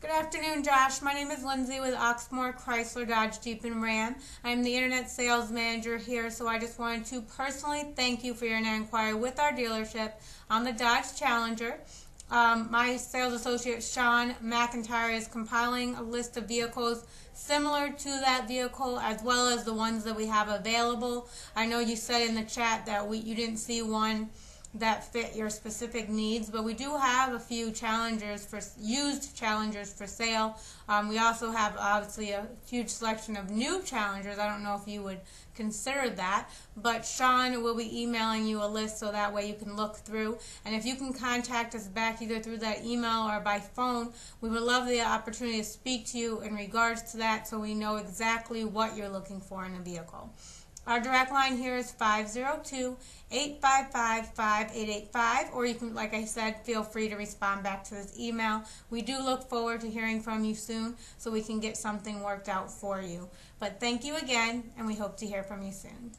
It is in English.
Good afternoon, Josh. My name is Lindsay with Oxmoor Chrysler Dodge Jeep and Ram. I'm the Internet Sales Manager here, so I just wanted to personally thank you for your inquiry with our dealership on the Dodge Challenger. My sales associate, Sean McIntyre, is compiling a list of vehicles similar to that vehicle as well as the ones that we have available. I know you said in the chat that you didn't see one that fit your specific needs, but we do have a few used Challengers for sale. We also have obviously a huge selection of new Challengers. I don't know if you would consider that, but Sean will be emailing you a list so that way you can look through. And if you can contact us back either through that email or by phone, we would love the opportunity to speak to you in regards to that so we know exactly what you're looking for in a vehicle. Our direct line here is 502-855-5885, or you can, like I said, feel free to respond back to this email. We do look forward to hearing from you soon so we can get something worked out for you. But thank you again, and we hope to hear from you soon.